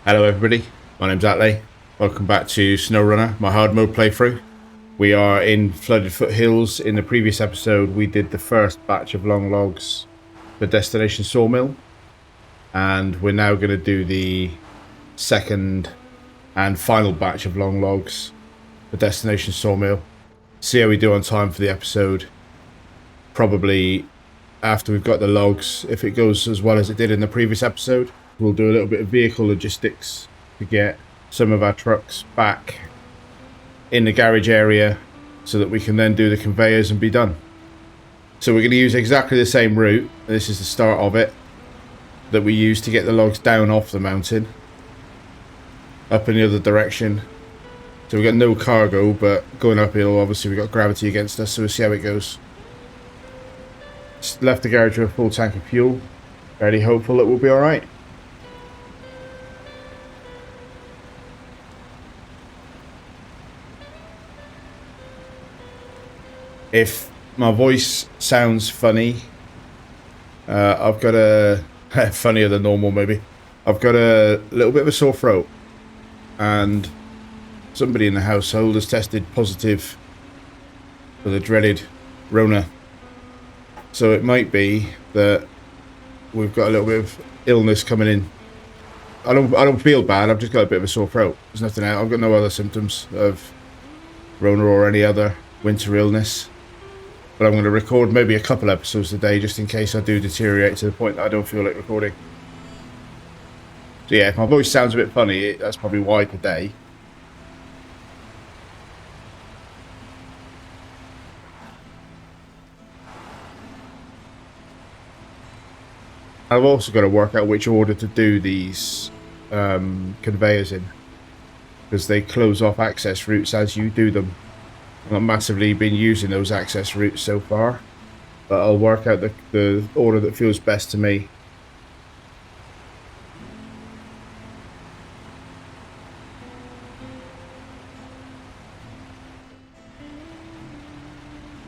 Hello everybody, my name's Atley. Welcome back to SnowRunner, my hard mode playthrough. We are in flooded foothills. In the previous episode we did the first batch of long logs for destination Sawmill, and we're now going to do the second and final batch of long logs for destination Sawmill. See how we do on time for the episode. Probably after we've got the logs, if it goes as well as it did in the previous episode, we'll do a little bit of vehicle logistics to get some of our trucks back in the garage area so that we can then do the conveyors and be done. So we're going to use exactly the same route. This is the start of it that we used to get the logs down off the mountain up in the other direction. So we've got no cargo, but going uphill obviously we've got gravity against us, so we'll see how it goes. Just left the garage with a full tank of fuel. Fairly hopeful that we'll be alright. If my voice sounds funny, I've got a funnier than normal maybe. I've got a little bit of a sore throat, and somebody in the household has tested positive for the dreaded Rona. So it might be that we've got a little bit of illness coming in. I don't feel bad. I've just got a bit of a sore throat. There's nothing else. I've got no other symptoms of Rona or any other winter illness. But I'm going to record maybe a couple episodes a day just in case I do deteriorate to the point that I don't feel like recording. So yeah, if my voice sounds a bit funny, that's probably why today. I've also got to work out which order to do these conveyors in, because they close off access routes as you do them. I've not massively been using those access routes so far, but I'll work out the order that feels best to me.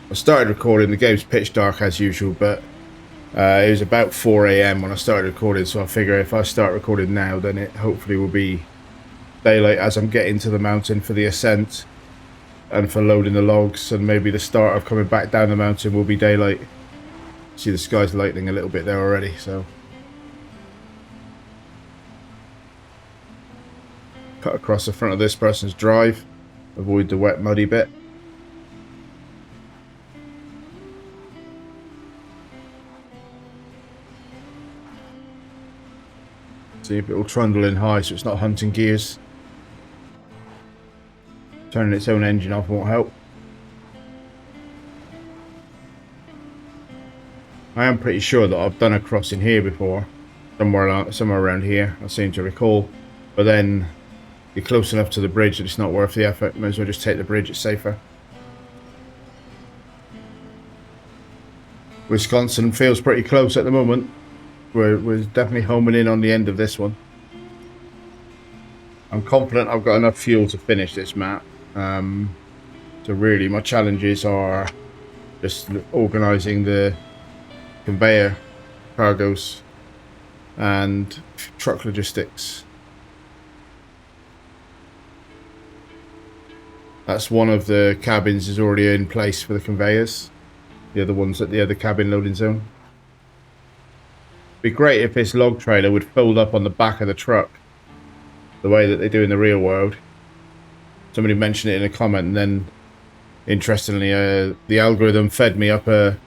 I started recording, the game's pitch dark as usual, but it was about 4 AM when I started recording, so I figure if I start recording now, then it hopefully will be daylight as I'm getting to the mountain for the ascent and for loading the logs, and maybe the start of coming back down the mountain will be daylight. See, the sky's lightening a little bit there already, so cut across the front of this person's drive, avoid the wet muddy bit. See if it will trundle in high so it's not hunting gears. Turning its own engine off won't help. I am pretty sure that I've done a crossing here before, somewhere around here, I seem to recall. But then you're close enough to the bridge that it's not worth the effort. Might as well just take the bridge, it's safer. Wisconsin feels pretty close at the moment. We're definitely homing in on the end of this one. I'm confident I've got enough fuel to finish this map. So really my challenges are just organising the conveyor cargoes and truck logistics. That's one of the cabins is already in place for the conveyors. The other one's at the other cabin loading zone. It'd be great if this log trailer would fold up on the back of the truck the way that they do in the real world. Somebody mentioned it in a comment, and then interestingly the algorithm fed me up a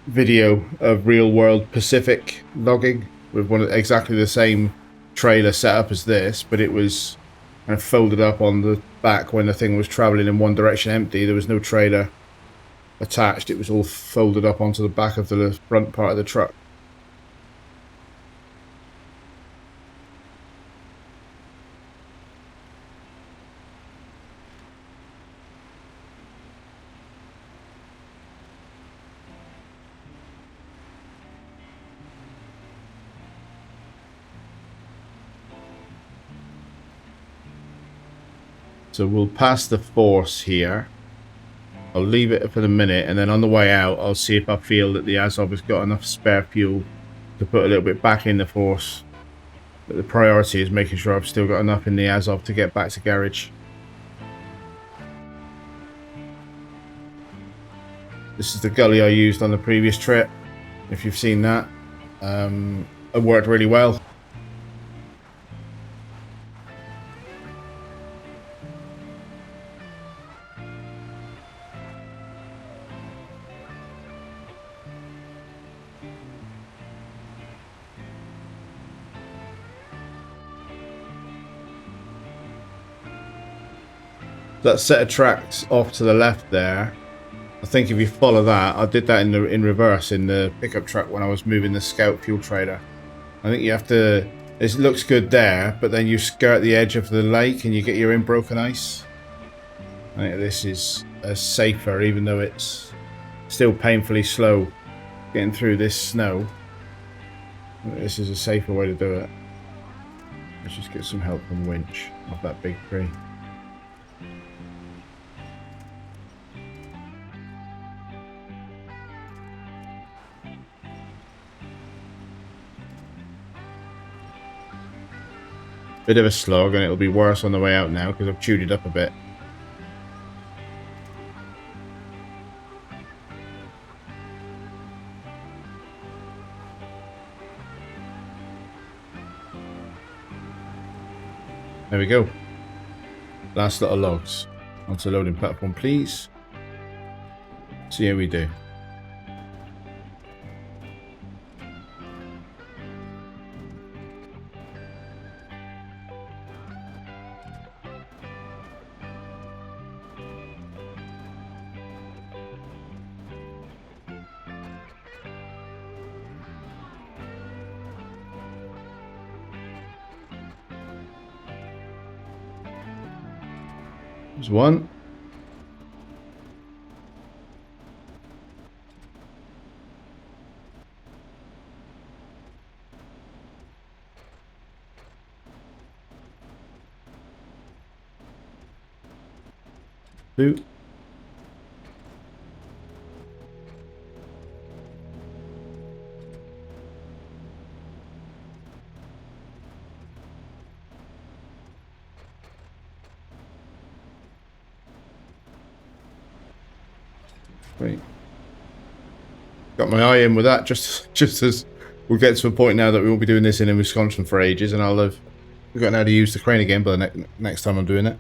video of real world Pacific logging with exactly the same trailer set up as this, but it was kind of folded up on the back when the thing was traveling in one direction empty. There was no trailer attached, it was all folded up onto the back of the front part of the truck. So we'll pass the force here. I'll leave it for the minute, and then on the way out I'll see if I feel that the Azov has got enough spare fuel to put a little bit back in the force But the priority is making sure I've still got enough in the Azov to get back to garage. This is the gully I used on the previous trip. If you've seen that, it worked really well. That set of tracks off to the left there, I think if you follow that, I did that in reverse in the pickup truck when I was moving the Scout fuel trailer. I think you have to, it looks good there, but then you skirt the edge of the lake and you get your broken ice. I think this is safer, even though it's still painfully slow getting through this snow. This is a safer way to do it. Let's just get some help from winch off that big tree. Bit of a slog, and it'll be worse on the way out now because I've chewed it up a bit. There we go. Last lot of logs. Onto the loading platform, please. See how we do. There's one. Two. Great. Got my eye in with that just as we'll get to a point now that we won't be doing this in Wisconsin for ages, and I'll have forgotten how to use the crane again by the next time I'm doing it.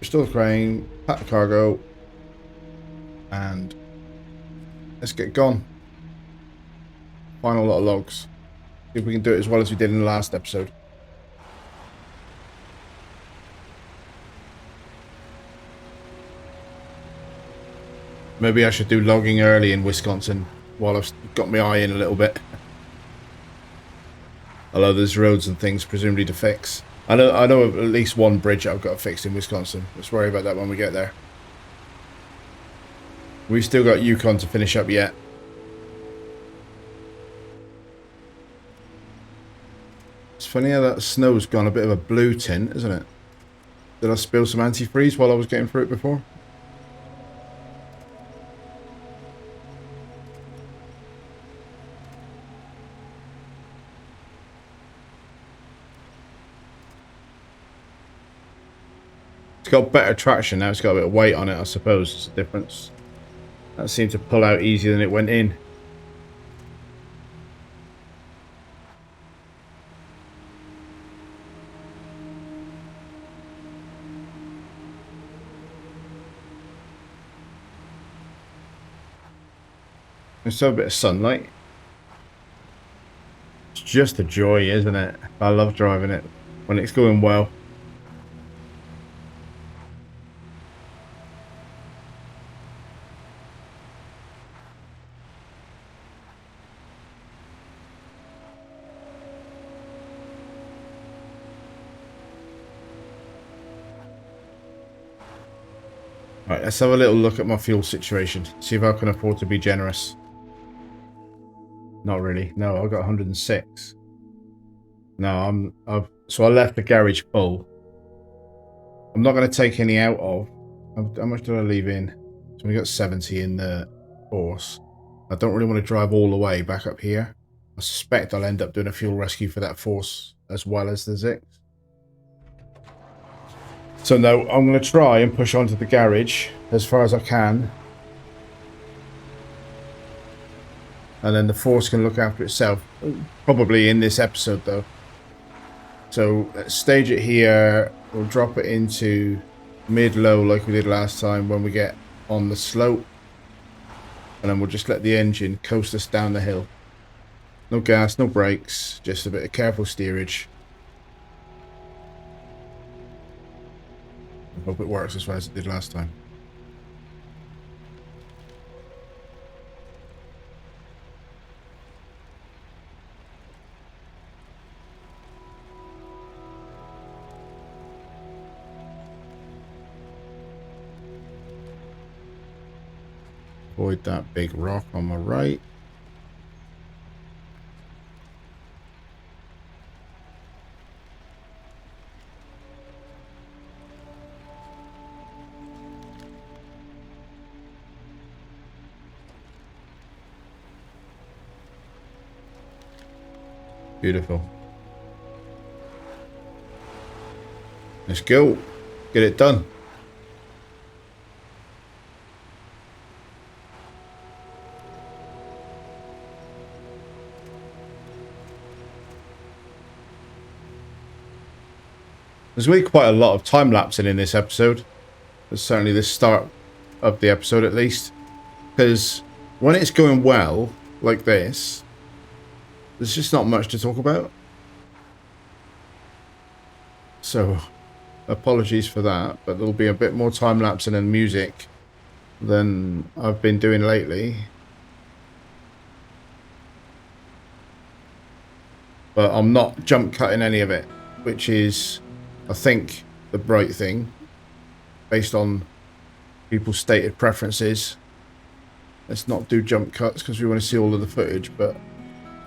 Restore the crane, pack the cargo, and let's get gone. Final lot of logs. See if we can do it as well as we did in the last episode. Maybe I should do logging early in Wisconsin while I've got my eye in a little bit. Although there's roads and things presumably to fix. I know of at least one bridge I've got fixed in Wisconsin. Let's worry about that when we get there. We've still got Yukon to finish up yet. It's funny how that snow's gone a bit of a blue tint, isn't it? Did I spill some antifreeze while I was getting through it before? It's got better traction now, it's got a bit of weight on it, I suppose it's a difference. That seemed to pull out easier than it went in. There's still a bit of sunlight. It's just a joy, isn't it? I love driving it when it's going well. Right, let's have a little look at my fuel situation. See if I can afford to be generous. Not really. No, I've got 106. No, so I left the garage full. I'm not going to take any out of. How much did I leave in? So we got 70 in the force. I don't really want to drive all the way back up here. I suspect I'll end up doing a fuel rescue for that force as well as the Zix. So no, I'm going to try and push onto the garage as far as I can. And then the force can look after itself. Probably in this episode though. So let's stage it here. We'll drop it into mid-low like we did last time when we get on the slope. And then we'll just let the engine coast us down the hill. No gas, no brakes, just a bit of careful steerage. I hope it works as well as it did last time. Avoid that big rock on my right. Beautiful. Let's go. Get it done. There's going to be quite a lot of time lapsing in this episode. There's certainly the start of the episode at least. Because when it's going well, like this, there's just not much to talk about. So, apologies for that, but there'll be a bit more time lapsing and music than I've been doing lately. But I'm not jump cutting any of it, which is, I think, the right thing, based on people's stated preferences. Let's not do jump cuts because we want to see all of the footage, but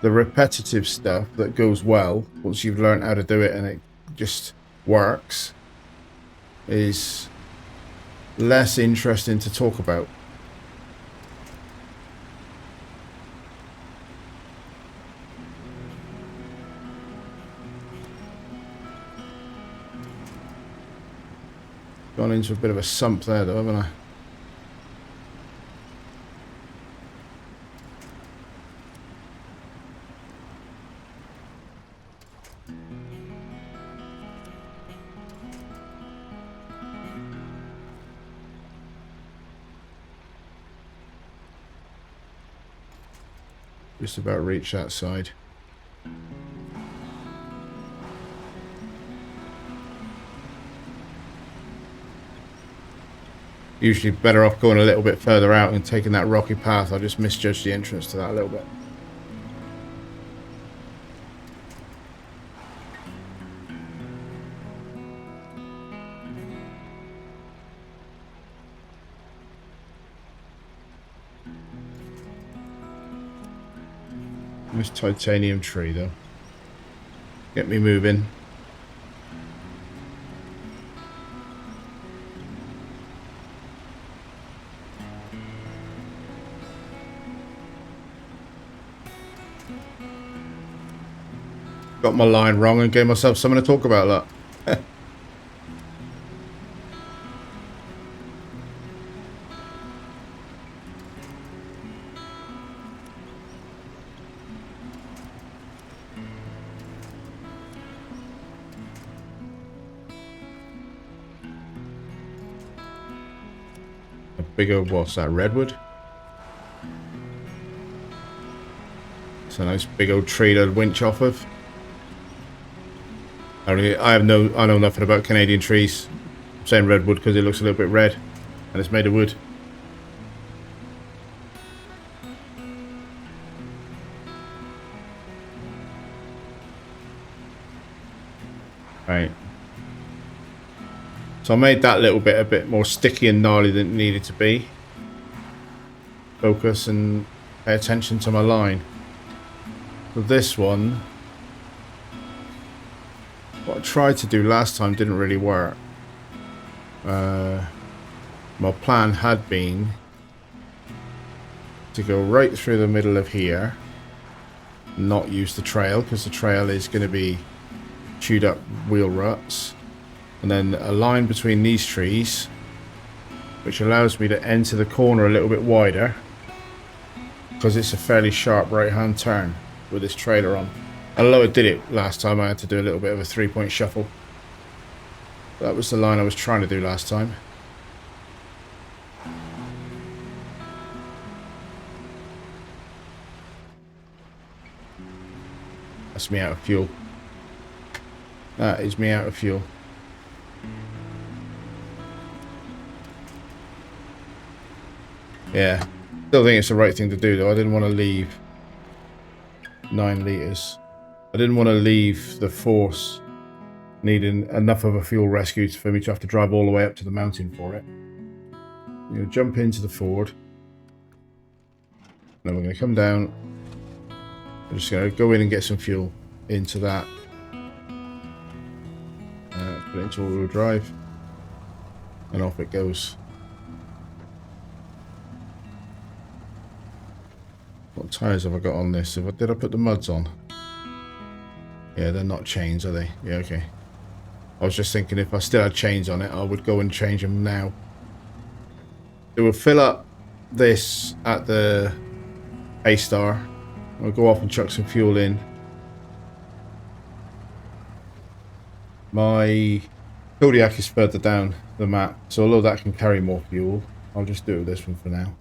the repetitive stuff that goes well once you've learned how to do it and it just works is less interesting to talk about. Gone into a bit of a sump there though, haven't I? Just about reach that side. Usually better off going a little bit further out and taking that rocky path. I just misjudged the entrance to that a little bit. Nice titanium tree though. Get me moving. Got my line wrong and gave myself something to talk about, look. A big old, what's that, redwood? It's a nice big old tree to winch off of. I know nothing about Canadian trees. I'm saying redwood because it looks a little bit red and it's made of wood. Right. So I made that little bit a bit more sticky and gnarly than it needed to be. Focus and pay attention to my line. So this one, what I tried to do last time didn't really work. My plan had been to go right through the middle of here, not use the trail because the trail is going to be chewed up wheel ruts, and then a line between these trees which allows me to enter the corner a little bit wider because it's a fairly sharp right hand turn with this trailer on. Although I did it last time, I had to do a little bit of a 3-point shuffle. That was the line I was trying to do last time. That's me out of fuel. That is me out of fuel. Yeah. Still think it's the right thing to do though. I didn't want to leave 9 litres. I didn't want to leave the force needing enough of a fuel rescue for me to have to drive all the way up to the mountain for it. I'm going to jump into the Ford. Then we're going to come down. I'm just going to go in and get some fuel into that. Put it into all-wheel drive. And off it goes. What tyres have I got on this? Did I put the muds on? Yeah, they're not chains, are they? Yeah, okay. I was just thinking if I still had chains on it, I would go and change them now. So we'll fill up this at the A-Star. We'll go off and chuck some fuel in. My Kodiak is further down the map, so although that can carry more fuel, I'll just do it with this one for now.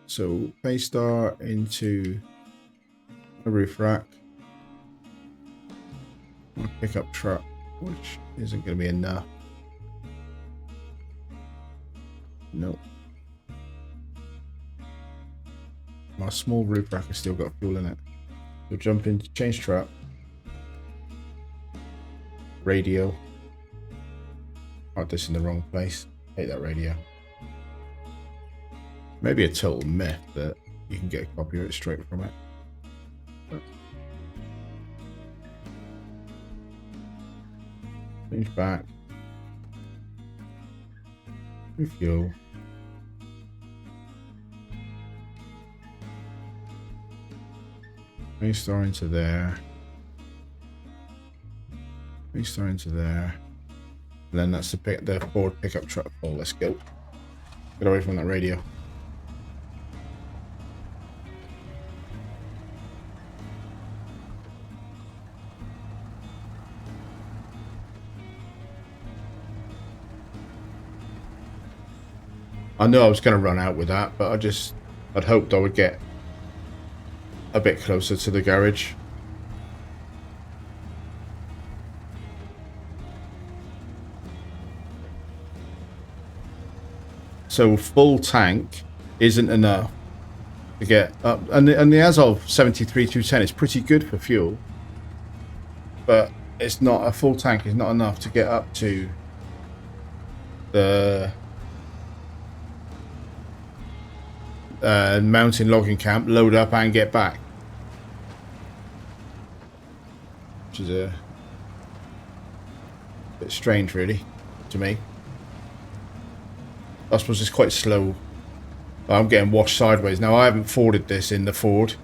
So A-Star into a roof rack. A pickup truck, which isn't going to be enough. Nope. My small roof rack has still got fuel in it. So jump into change truck. Radio. Got this in the wrong place. Hate that radio. Maybe a total myth that you can get copyright straight from it. But change back. Refuel. A-Star into there. A-Star into there. And then that's the Ford pickup truck. Oh, let's go. Get away from that radio. I knew I was going to run out with that, but I'd hoped I would get a bit closer to the garage. So full tank isn't enough to get up, and the Azov 73-210 is pretty good for fuel, but it's not, a full tank is not enough to get up to the mountain logging camp, load up and get back, which is a bit strange really to me. I suppose it's quite slow. I'm getting washed sideways now. I haven't Forded this in the Ford.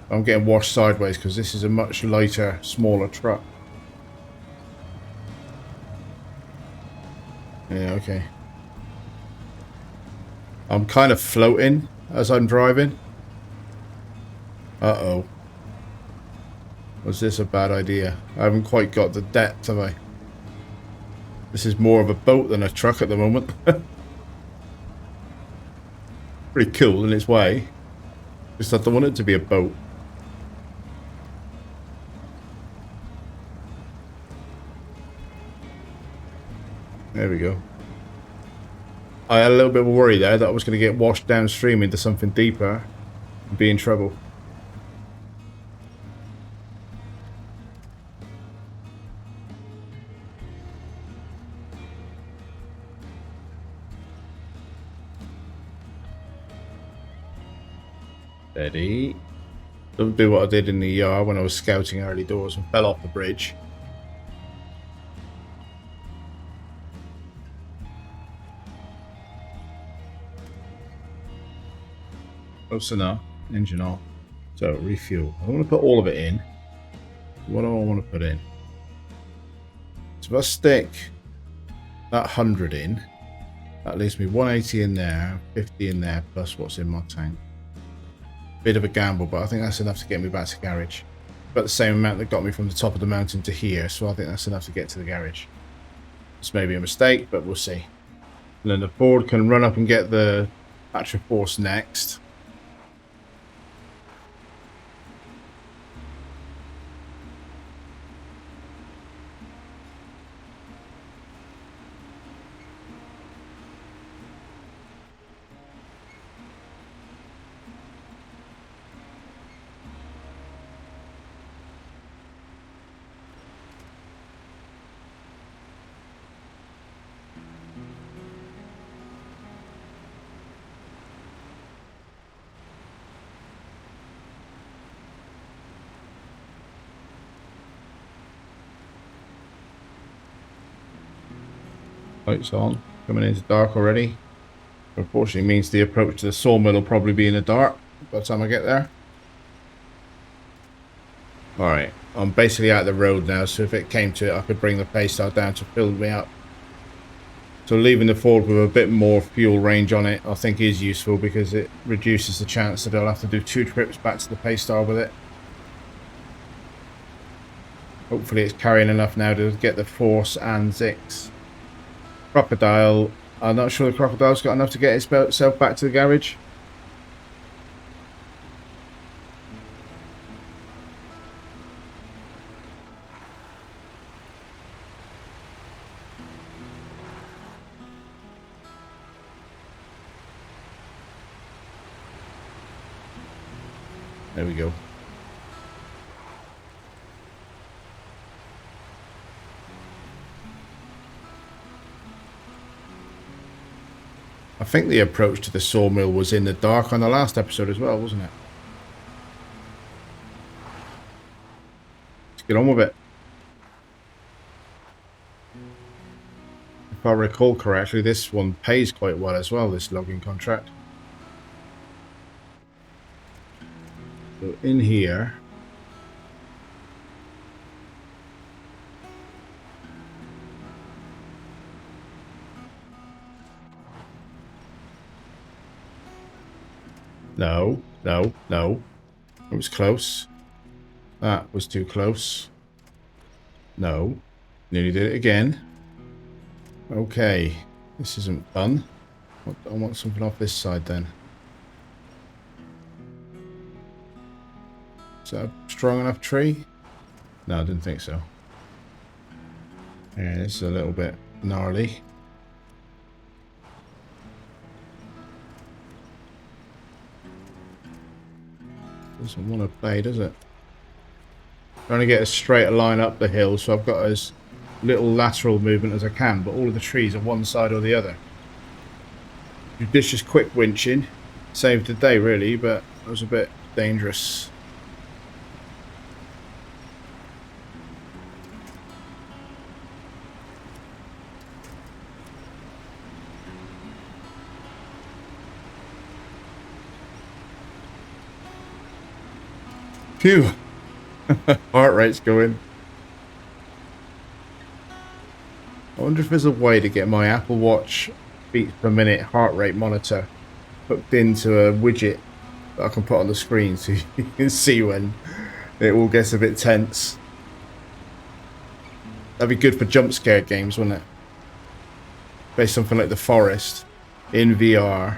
I'm getting washed sideways because this is a much lighter, smaller truck. Yeah, okay. I'm kind of floating as I'm driving. Uh-oh. Was this a bad idea? I haven't quite got the depth, have I? This is more of a boat than a truck at the moment. Pretty cool in its way. Just I don't want it to be a boat. There we go. I had a little bit of a worry there that I was going to get washed downstream into something deeper and be in trouble. Steady. Don't do what I did in the yard when I was scouting early doors and fell off the bridge. Close enough. Engine off. So refuel. I don't want to put all of it in. What do I want to put in? So if I stick that 100 in, that leaves me 180 in there, 50 in there, plus what's in my tank. Bit of a gamble, but I think that's enough to get me back to garage. But the same amount that got me from the top of the mountain to here, so I think that's enough to get to the garage. This may be a mistake, but we'll see. And then the Ford can run up and get the battery force next. Lights on, coming into dark already. Unfortunately means the approach to the sawmill will probably be in the dark by the time I get there. Alright, I'm basically out of the road now, so if it came to it I could bring the paystar down to fill me up. So leaving the Ford with a bit more fuel range on it I think is useful because it reduces the chance that I'll have to do 2 trips back to the paystar with it. Hopefully it's carrying enough now to get the force and Zix. Crocodile, I'm not sure the Crocodile's got enough to get itself back to the garage. There we go. I think the approach to the sawmill was in the dark on the last episode as well, wasn't it? Let's get on with it. If I recall correctly, this one pays quite well as well, this logging contract. So in here... No, no, no. It was close. That was too close. No. Nearly did it again. Okay. This isn't fun. I want something off this side then. Is that a strong enough tree? No, I didn't think so. Yeah, this is a little bit gnarly. Doesn't want to play, does it? Trying to get a straight line up the hill, so I've got as little lateral movement as I can, but all of the trees are one side or the other. Judicious quick winching. Saved the day, really, but it was a bit dangerous. Phew! Heart rate's going. I wonder if there's a way to get my Apple Watch beats per minute heart rate monitor hooked into a widget that I can put on the screen so you can see when it all gets a bit tense. That'd be good for jump scare games, wouldn't it? Based something like The Forest in VR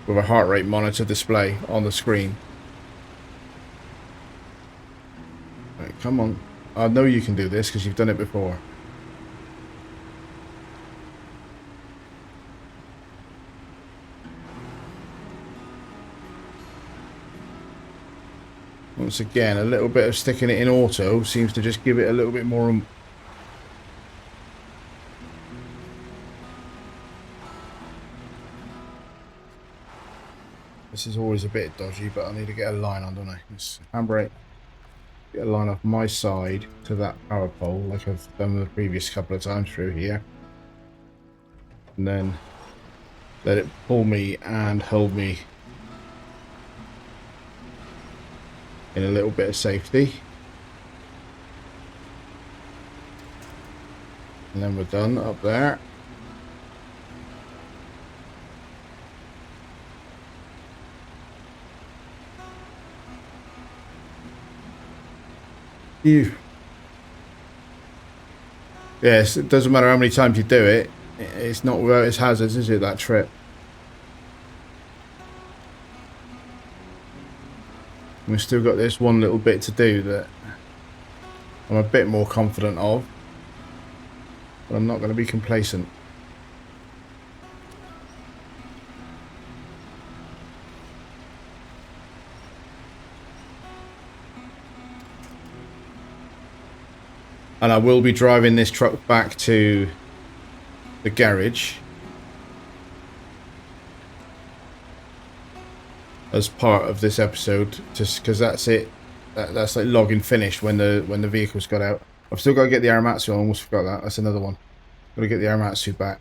with a heart rate monitor display on the screen. Right, come on. I know you can do this because you've done it before. Once again, a little bit of sticking it in auto seems to just give it a little bit more oomph. This is always a bit dodgy, but I need to get a line on, don't I? This handbrake. Get a line off my side to that power pole, like I've done the previous couple of times through here. And then let it pull me and hold me in a little bit of safety. And then we're done up there. Yes, it doesn't matter how many times you do it. It's not without its hazards, is it, that trip? We've still got this one little bit to do that I'm a bit more confident of. But I'm not going to be complacent. And I will be driving this truck back to the garage as part of this episode, just because that's it. That's like logging finished when the vehicle's got out. I've still got to get the Aramatsu. I almost forgot that. That's another one. Got to get the Aramatsu back.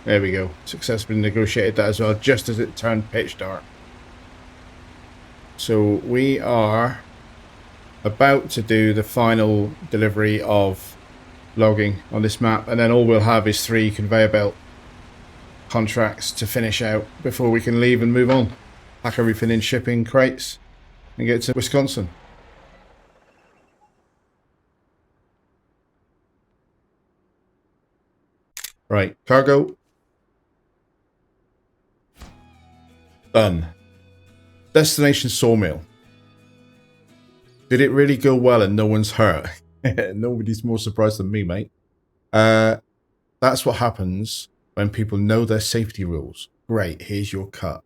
There we go. Successfully negotiated that as well, just as it turned pitch dark. So we are about to do the final delivery of logging on this map, and then all we'll have is 3 conveyor belt contracts to finish out before we can leave and move on. Pack everything in shipping crates and get to Wisconsin. Right, cargo. Done. Destination Sawmill. Did it really go well and no one's hurt? Nobody's more surprised than me, mate. That's what happens when people know their safety rules. Great, here's your cut.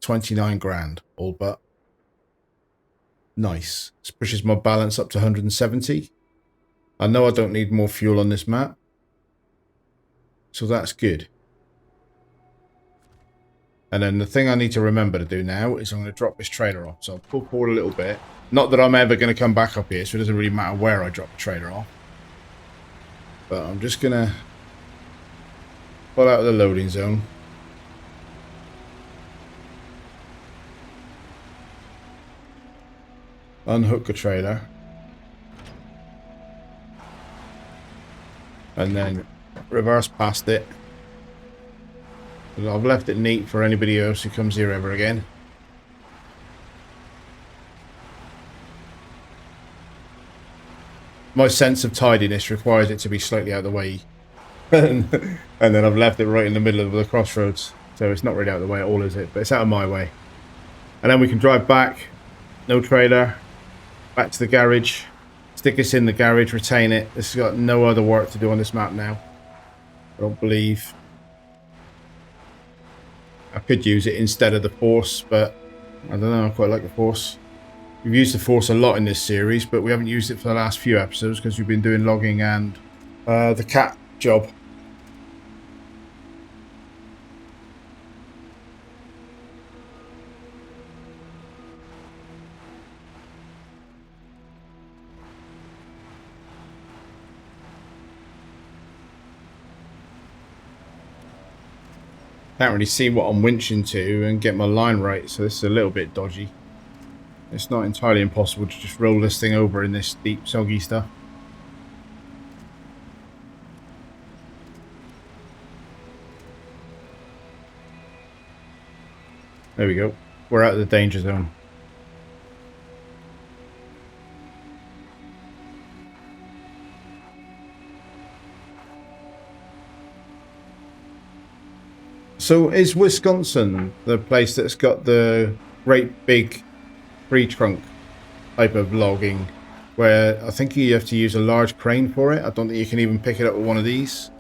29 grand, all but. Nice. This pushes my balance up to 170. I know I don't need more fuel on this map, so that's good. And then the thing I need to remember to do now is I'm going to drop this trailer off. So I'll pull forward a little bit. Not that I'm ever going to come back up here, so it doesn't really matter where I drop the trailer off. But I'm just going to pull out of the loading zone. Unhook the trailer. And then reverse past it. I've left it neat for anybody else who comes here ever again. My sense of tidiness requires it to be slightly out of the way. And then I've left it right in the middle of the crossroads. So it's not really out of the way at all, is it? But it's out of my way. And then we can drive back. No trailer. Back to the garage. Stick this in the garage. Retain it. This has got no other work to do on this map now. I don't believe. I could use it instead of the Force, but I don't know, I quite like the Force. We've used the Force a lot in this series, but we haven't used it for the last few episodes because we've been doing logging and the cat job. Can't really see what I'm winching to and get my line right, so this is a little bit dodgy. It's not entirely impossible to just roll this thing over in this deep, soggy stuff. There we go. We're out of the danger zone. So is Wisconsin the place that's got the great big tree trunk type of logging, where I think you have to use a large crane for it? I don't think you can even pick it up with one of these.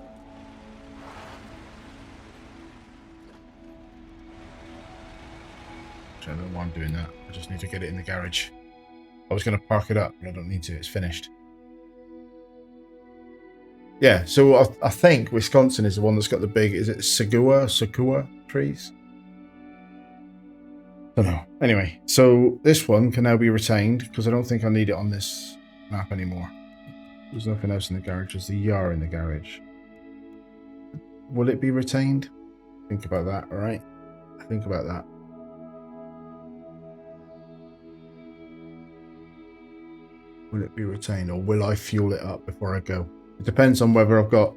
I don't know why I'm doing that. I just need to get it in the garage. I was going to park it up, but I don't need to. It's finished. Yeah, so I think Wisconsin is the one that's got the big, is it Sakura trees? Don't know. Anyway, so this one can now be retained because I don't think I need it on this map anymore. There's nothing else in the garage. There's the yar in the garage. Will it be retained? Think about that, all right? Think about that. Will it be retained, or will I fuel it up before I go? It depends on whether I've got...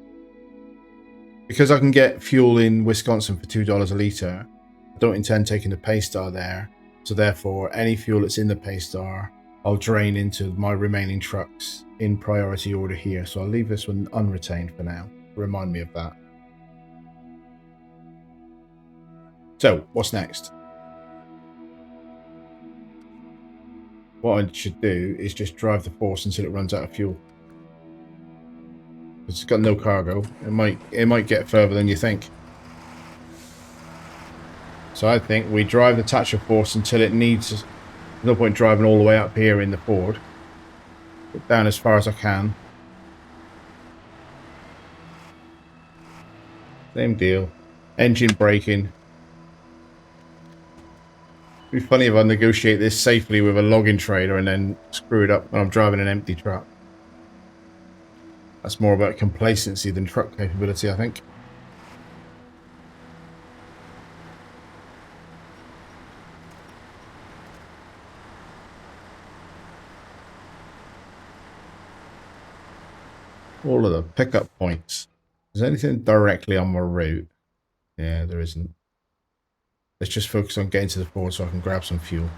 Because I can get fuel in Wisconsin for $2 a litre, I don't intend taking the Paystar there. So therefore, any fuel that's in the Paystar, I'll drain into my remaining trucks in priority order here. So I'll leave this one unretained for now. Remind me of that. So, what's next? What I should do is just drive the Force until it runs out of fuel. It's got no cargo. It might get further than you think. So I think we drive the Thatcher Force until it needs... There's no point driving all the way up here in the Ford. Get down as far as I can. Same deal. Engine braking. It'd be funny if I negotiate this safely with a logging trader and then screw it up when I'm driving an empty truck. That's more about complacency than truck capability, I think. All of the pickup points. Is there anything directly on my route? Yeah, there isn't. Let's just focus on getting to the Ford so I can grab some fuel.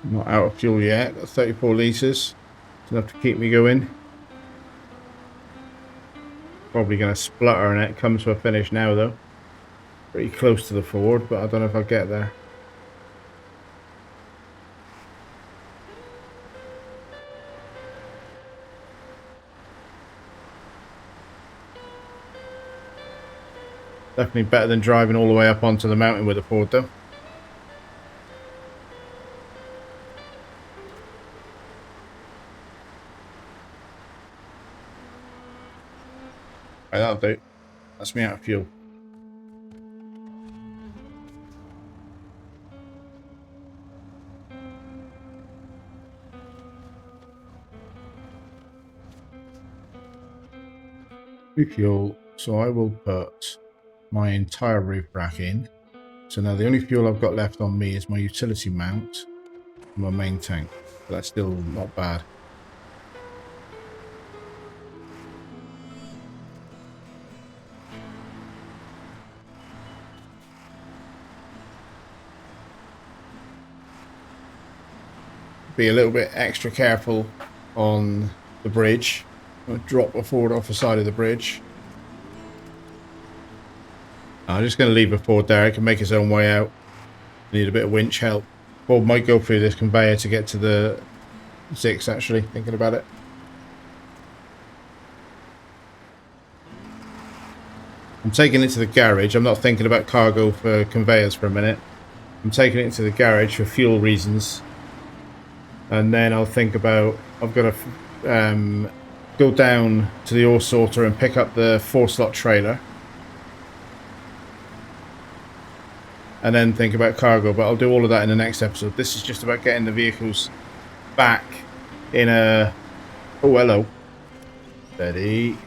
Not out of fuel yet. Got 34 litres. It's enough to keep me going. Probably going to splutter and it comes to a finish now though. Pretty close to the Ford, but I don't know if I'll get there. Definitely better than driving all the way up onto the mountain with a Ford though. Right, that'll do. That's me out of fuel. Fuel, so I will put my entire roof rack in. So now the only fuel I've got left on me is my utility mount and my main tank. But that's still not bad. Be a little bit extra careful on the bridge. I'll drop a Ford off the side of the bridge. I'm just going to leave a Ford there. It can make its own way out. Need a bit of winch help. Ford might go through this conveyor to get to the 6 actually, thinking about it. I'm taking it to the garage. I'm not thinking about cargo for conveyors for a minute. I'm taking it to the garage for fuel reasons. And then I'll think about, I've got to go down to the ore sorter and pick up the 4-slot trailer. And then think about cargo, but I'll do all of that in the next episode. This is just about getting the vehicles back in a... Oh, hello. Steady.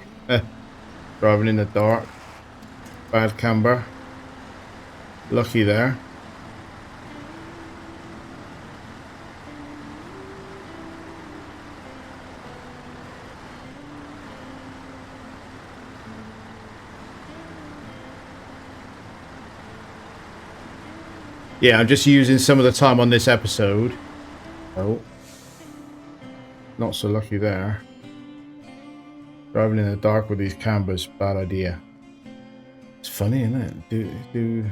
Driving in the dark. Bad camber. Lucky there. Yeah, I'm just using some of the time on this episode. Oh. Not so lucky there. Driving in the dark with these cambers, bad idea. It's funny, isn't it? Do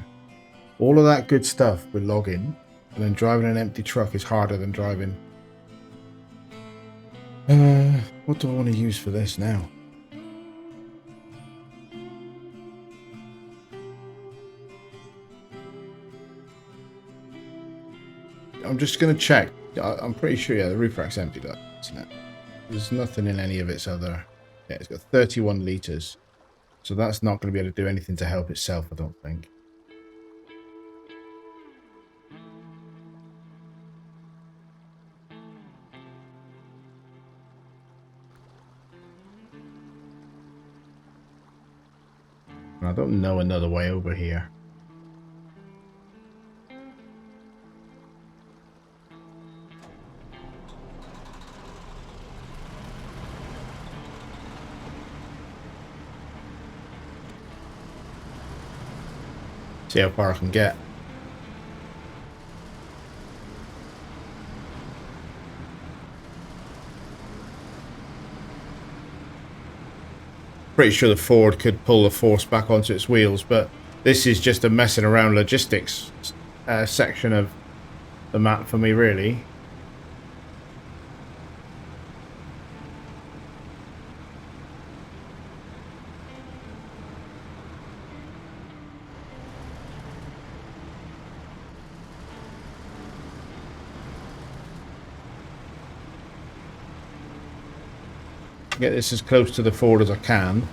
all of that good stuff with logging, And then driving an empty truck is harder than driving. What do I want to use for this now? I'm just going to check. I'm pretty sure, yeah, the roof rack's emptied up, isn't it? There's nothing in any of its other... Yeah, it's got 31 litres. So that's not going to be able to do anything to help itself, I don't think. And I don't know another way over here. See how far I can get. Pretty sure the Ford could pull the force back onto its wheels, but this is just a messing around logistics section of the map for me, really. Get this as close to the Ford as I can.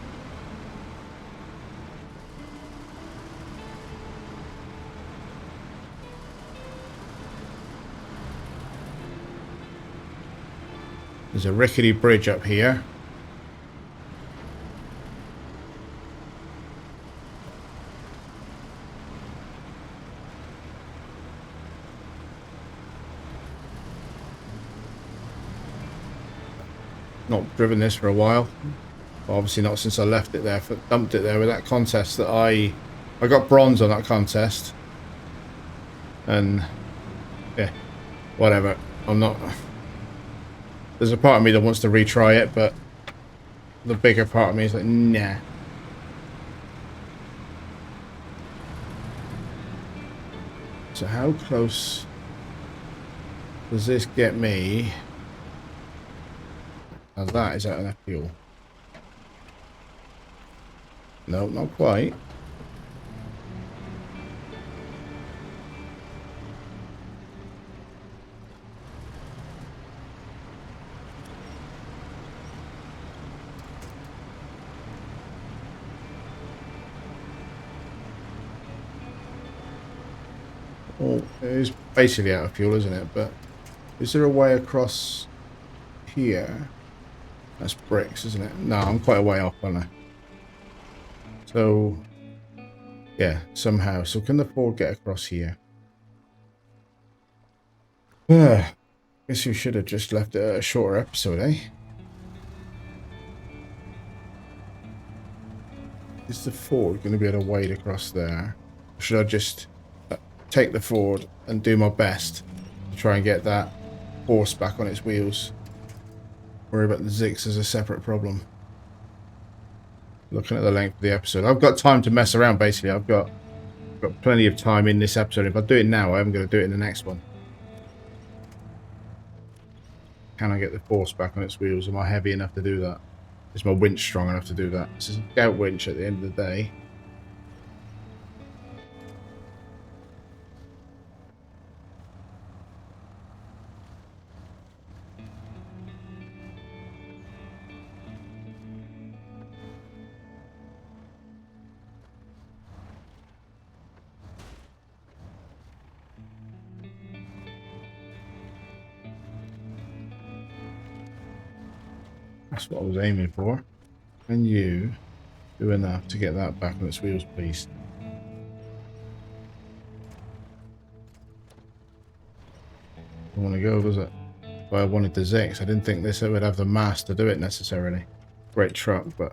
There's a rickety bridge up here. Not driven this for a while. Well, obviously not since I left it there, dumped it there with that contest that I got bronze on that contest. And yeah, whatever. I'm not... There's a part of me that wants to retry it, but the bigger part of me is like, nah. So how close does this get me? Now that is out of that fuel. No, not quite. Oh, it is basically out of fuel, isn't it? But is there a way across here? That's bricks, isn't it? No, I'm quite a way off, aren't I? So, yeah, somehow. So can the Ford get across here? Guess we should have just left it a shorter episode, eh? Is the Ford going to be able to wade across there? Or should I just take the Ford and do my best to try and get that horse back on its wheels? Worry about the Zix as a separate problem. Looking at the length of the episode, I've got time to mess around. Basically, I've got plenty of time in this episode. If I do it now, I am going to do it in the next one. Can I get the horse back on its wheels? Am I heavy enough to do that? Is my winch strong enough to do that? This is a scout winch at the end of the day. That's what I was aiming for. Can you do enough to get that back on its wheels, please? Don't want to go, does it? But I wanted the Zix. I didn't think this would have the mass to do it necessarily. Great truck, but...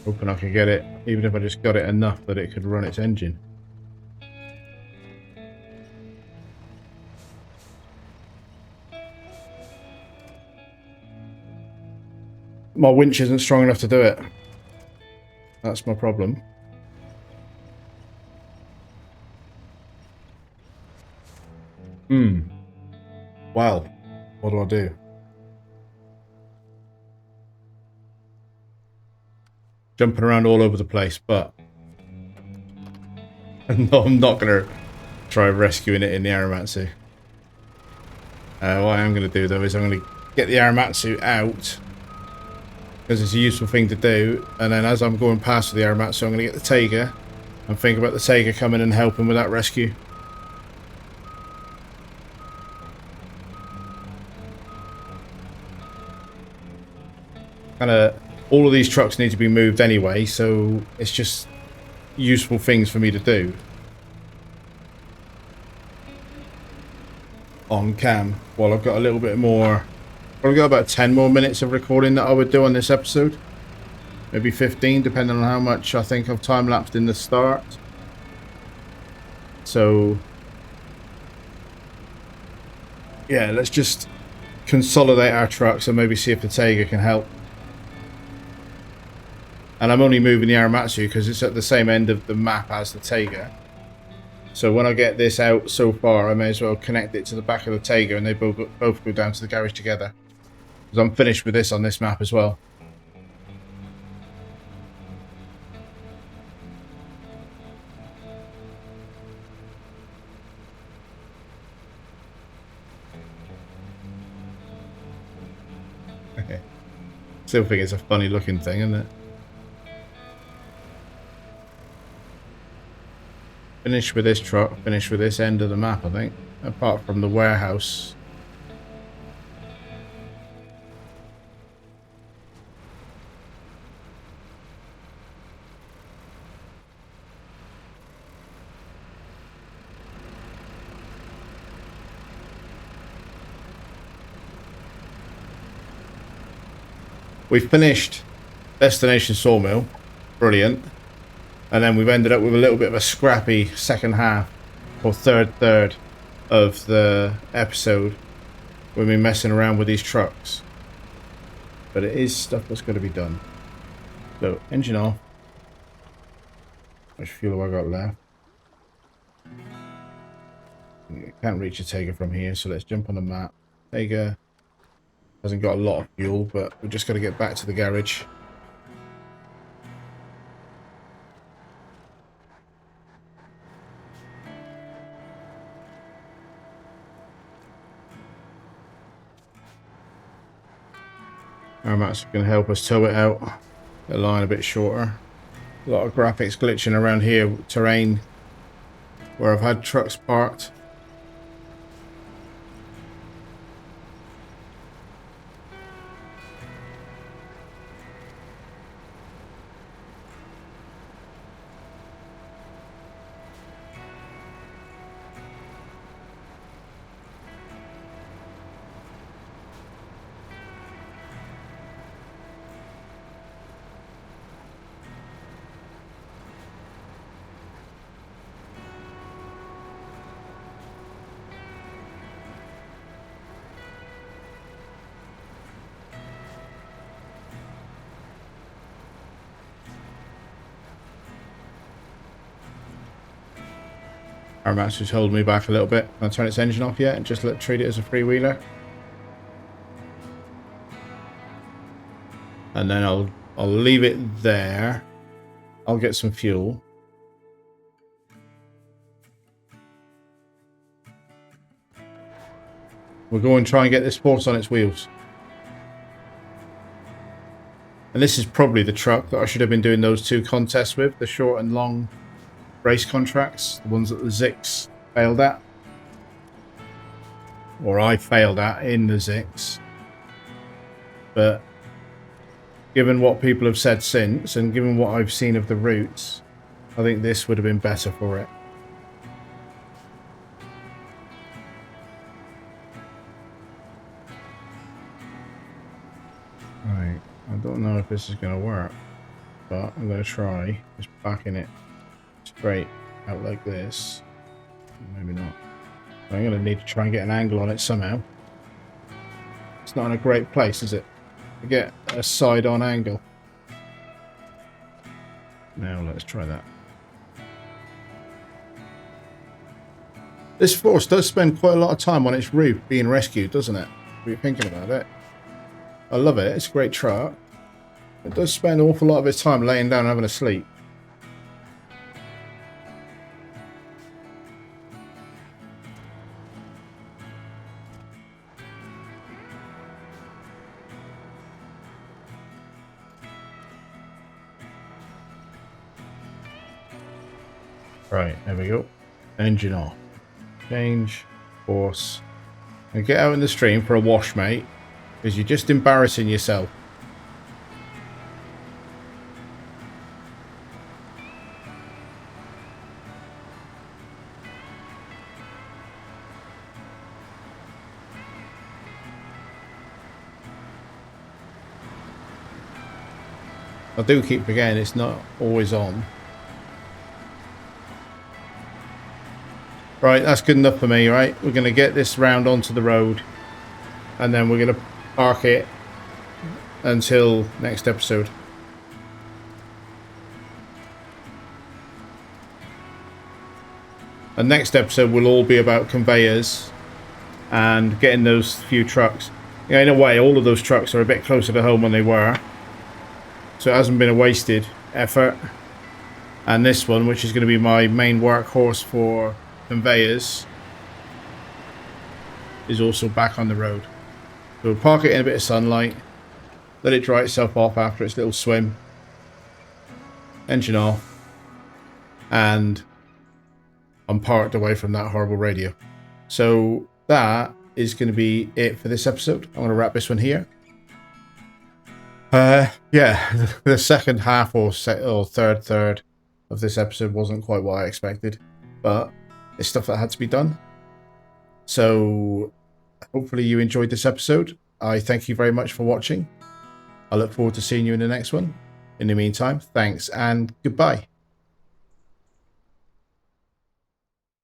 hoping I could get it, even if I just got it enough that it could run its engine. My winch isn't strong enough to do it. That's my problem. Well, what do I do? Jumping around all over the place, but no, I'm not going to try rescuing it in the Aramatsu. What I am going to do, though, is I'm going to get the Aramatsu out, because it's a useful thing to do, and then as I'm going past the Aramatsu, I'm going to get the Taiga and think about the Taiga coming and helping with that rescue. All of these trucks need to be moved anyway, so it's just useful things for me to do on cam. Well, I've got a little bit more. I've got about 10 more minutes of recording that I would do on this episode. Maybe 15, depending on how much I think I've time-lapsed in the start. So, yeah, let's just consolidate our trucks and maybe see if the Taiga can help. And I'm only moving the Aramatsu because it's at the same end of the map as the Taiga. So when I get this out so far, I may as well connect it to the back of the Taiga and they both go down to the garage together. Because I'm finished with this on this map as well. Still think it's a funny looking thing, isn't it? Finish with this truck, finish with this end of the map, I think. Apart from the warehouse. We've finished Destination Sawmill. Brilliant. And then we've ended up with a little bit of a scrappy second half, or third of the episode. We've been messing around with these trucks. But it is stuff that's got to be done. So, engine off. How much fuel have I got left? Can't reach a Taiga from here, so let's jump on the map. Taiga hasn't got a lot of fuel, but we've just got to get back to the garage. That's going to help us tow it out. The line a bit shorter. A lot of graphics glitching around here. Terrain where I've had trucks parked. Our master's holding me back a little bit. I'll turn its engine off yet and just treat it as a freewheeler. And then I'll leave it there. I'll get some fuel. We'll go and try and get this force on its wheels. And this is probably the truck that I should have been doing those two contests with, the short and long race contracts, the ones that the Zix failed at. Or I failed at in the Zix. But given what people have said since, and given what I've seen of the routes, I think this would have been better for it. Right, I don't know if this is going to work, but I'm going to try just backing it straight out like this. Maybe not. I'm going to need to try and get an angle on it somehow. It's not in a great place, is it? To get a side-on angle. Now let's try that. This force does spend quite a lot of time on its roof being rescued, doesn't it? If you're thinking about it. I love it. It's a great truck. It does spend an awful lot of its time laying down and having a sleep. Right, there we go. Engine off. Change course. And get out in the stream for a wash, mate. Because you're just embarrassing yourself. I do keep forgetting it's not always on. Right, that's good enough for me, right? We're going to get this round onto the road. And then we're going to park it until next episode. The next episode will all be about conveyors and getting those few trucks. Yeah, in a way, all of those trucks are a bit closer to home than they were. So it hasn't been a wasted effort. And this one, which is going to be my main workhorse for conveyors, is also back on the road. So we'll park it in a bit of sunlight, let it dry itself off after its little swim, engine off, and I'm parked away from that horrible radio. So that is going to be it for this episode. I'm going to wrap this one here. Yeah, the second half or third of this episode wasn't quite what I expected, but it's stuff that had to be done. So hopefully you enjoyed this episode. I thank you very much for watching. I look forward to seeing you in the next one. In the meantime, thanks and goodbye.